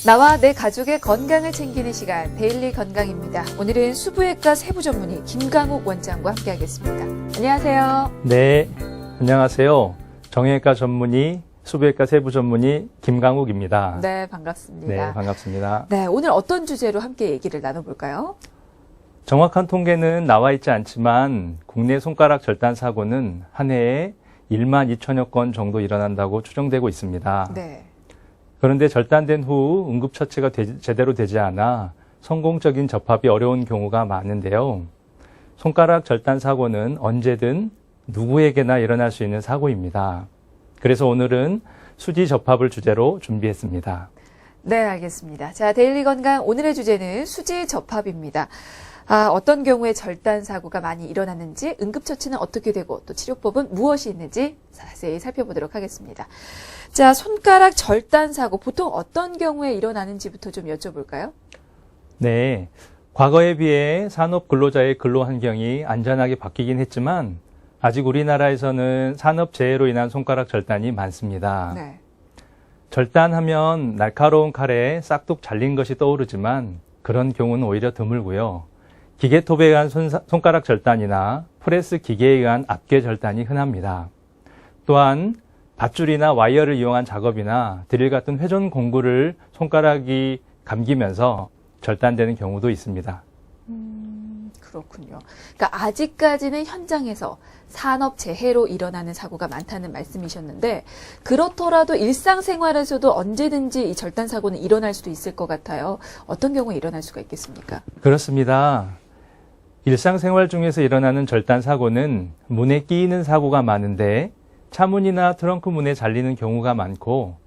나와 내 가족의 건강을 챙기는 시간, 데일리 건강입니다. 오늘은 수부외과 세부 전문의 김강욱 원장과 함께하겠습니다. 안녕하세요. 네, 안녕하세요. 정형외과 전문의, 수부외과 세부 전문의 김강욱입니다. 네, 반갑습니다. 네, 반갑습니다. 네, 오늘 어떤 주제로 함께 얘기를 나눠볼까요? 정확한 통계는 나와 있지 않지만 국내 손가락 절단 사고는 한 해에 1만 2천여 건 정도 일어난다고 추정되고 있습니다. 네. 그런데 절단된 후 응급처치가 제대로 되지 않아 성공적인 접합이 어려운 경우가 많은데요. 손가락 절단 사고는 언제든 누구에게나 일어날 수 있는 사고입니다. 그래서 오늘은 수지 접합을 주제로 준비했습니다. 네, 알겠습니다. 자, 데일리 건강 오늘의 주제는 수지 접합입니다. 어떤 경우에 절단 사고가 많이 일어나는지, 응급처치는 어떻게 되고 또 치료법은 무엇이 있는지 자세히 살펴보도록 하겠습니다. 자, 손가락 절단 사고 보통 어떤 경우에 일어나는지부터 좀 여쭤볼까요? 네, 과거에 비해 산업 근로자의 근로 환경이 안전하게 바뀌긴 했지만 아직 우리나라에서는 산업재해로 인한 손가락 절단이 많습니다. 네. 절단하면 날카로운 칼에 싹둑 잘린 것이 떠오르지만 그런 경우는 오히려 드물고요. 기계톱에 의한 손가락 절단이나 프레스 기계에 의한 압계 절단이 흔합니다. 또한 밧줄이나 와이어를 이용한 작업이나 드릴 같은 회전 공구를 손가락이 감기면서 절단되는 경우도 있습니다. 그렇군요. 그러니까 아직까지는 현장에서 산업재해로 일어나는 사고가 많다는 말씀이셨는데 그렇더라도 일상생활에서도 언제든지 이 절단 사고는 일어날 수도 있을 것 같아요. 어떤 경우에 일어날 수가 있겠습니까? 그렇습니다. 일상생활 중에서 일어나는 절단 사고는 문에 끼이는 사고가 많은데 차문이나 트렁크 문에 잘리는 경우가 많고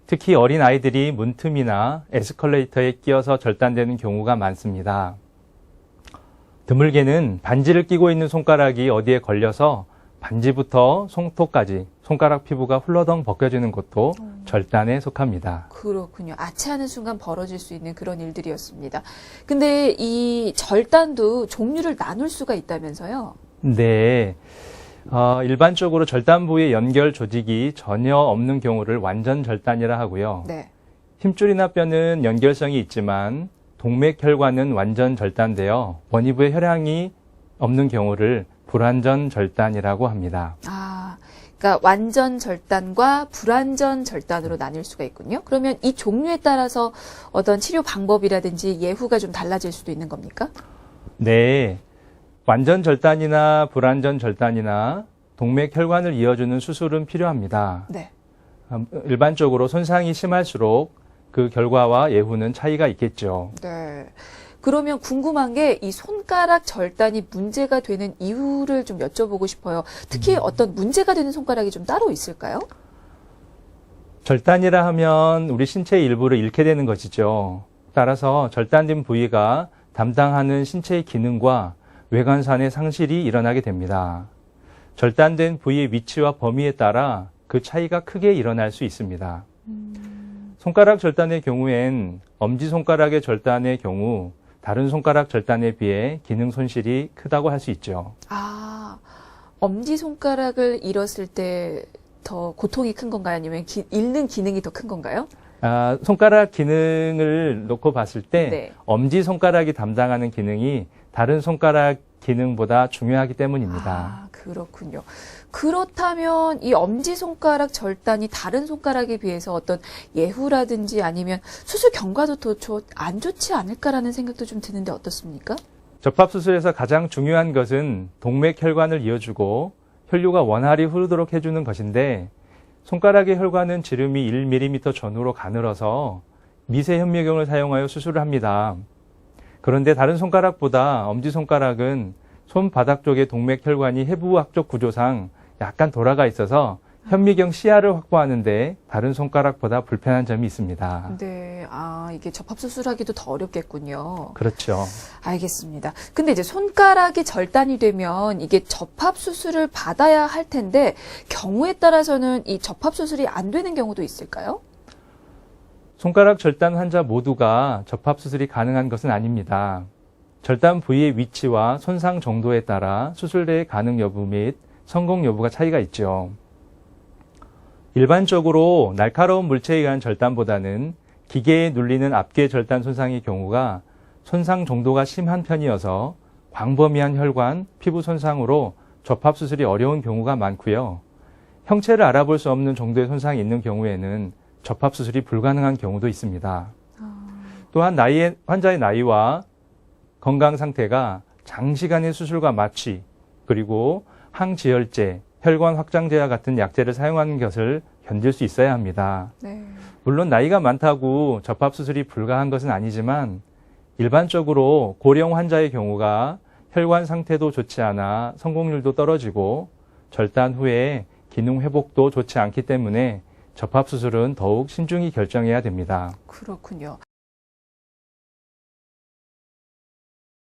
특히 어린 아이들이 문틈이나 에스컬레이터에 끼어서 절단되는 경우가 많습니다. 드물게는 반지를 끼고 있는 손가락이 어디에 걸려서 반지부터 손톱까지 손가락 피부가 훌러덩 벗겨지는 것도 절단에 속합니다. 그렇군요. 아차하는 순간 벌어질 수 있는 그런 일들이었습니다. 근데 이 절단도 종류를 나눌 수가 있다면서요? 네. 일반적으로 절단 부위의 연결 조직이 전혀 없는 경우를 완전 절단이라 하고요. 네. 힘줄이나 힘줄이나 뼈는 연결성이 있지만 동맥혈관은 완전 절단되어 원위부에 혈양이 없는 경우를 불완전 절단이라고 합니다. 그러니까 완전 절단과 불완전 절단으로 나뉠 수가 있군요. 그러면 이 종류에 따라서 어떤 치료 방법이라든지 예후가 좀 달라질 수도 있는 겁니까? 네. 완전 절단이나 불완전 절단이나 동맥혈관을 이어주는 수술은 필요합니다. 네. 일반적으로 손상이 심할수록 그 결과와 예후는 차이가 있겠죠. 네. 그러면 궁금한 게 이 손가락 절단이 문제가 되는 이유를 좀 여쭤보고 싶어요. 특히 어떤 문제가 되는 손가락이 좀 따로 있을까요? 절단이라 하면 우리 신체의 일부를 잃게 되는 것이죠. 따라서 절단된 부위가 담당하는 신체의 기능과 외관산의 상실이 일어나게 됩니다. 절단된 부위의 위치와 범위에 따라 그 차이가 크게 일어날 수 있습니다. 손가락 절단의 경우엔 엄지손가락의 절단의 경우 다른 손가락 절단에 비해 기능 손실이 크다고 할 수 있죠. 엄지손가락을 잃었을 때 더 고통이 큰 건가요? 아니면 잃는 기능이 더 큰 건가요? 손가락 기능을 놓고 봤을 때 네. 엄지손가락이 담당하는 기능이 다른 손가락 기능보다 중요하기 때문입니다. 그렇군요. 그렇다면 이 엄지손가락 절단이 다른 손가락에 비해서 어떤 예후라든지 아니면 수술 경과도 더 안 좋지 않을까라는 생각도 좀 드는데 어떻습니까? 접합수술에서 가장 중요한 것은 동맥혈관을 이어주고 혈류가 원활히 흐르도록 해주는 것인데 손가락의 혈관은 지름이 1mm 전후로 가늘어서 미세 현미경을 사용하여 수술을 합니다. 그런데 다른 손가락보다 엄지손가락은 손바닥 쪽의 동맥혈관이 해부학적 구조상 약간 돌아가 있어서 현미경 시야를 확보하는데 다른 손가락보다 불편한 점이 있습니다. 네, 이게 접합수술하기도 더 어렵겠군요. 그렇죠. 알겠습니다. 근데 이제 손가락이 절단이 되면 이게 접합수술을 받아야 할 텐데 경우에 따라서는 이 접합수술이 안 되는 경우도 있을까요? 손가락 절단 환자 모두가 접합수술이 가능한 것은 아닙니다. 절단 부위의 위치와 손상 정도에 따라 수술의 가능 여부 및 성공 여부가 차이가 있죠. 일반적으로 날카로운 물체에 의한 절단보다는 기계에 눌리는 앞괴 절단 손상의 경우가 손상 정도가 심한 편이어서 광범위한 혈관, 피부 손상으로 접합 수술이 어려운 경우가 많고요. 형체를 알아볼 수 없는 정도의 손상이 있는 경우에는 접합 수술이 불가능한 경우도 있습니다. 또한 환자의 나이와 건강 상태가 장시간의 수술과 마취, 그리고 항지혈제, 혈관 확장제와 같은 약제를 사용하는 것을 견딜 수 있어야 합니다. 네. 물론 나이가 많다고 접합 수술이 불가한 것은 아니지만 일반적으로 고령 환자의 경우가 혈관 상태도 좋지 않아 성공률도 떨어지고 절단 후에 기능 회복도 좋지 않기 때문에 접합 수술은 더욱 신중히 결정해야 됩니다. 그렇군요.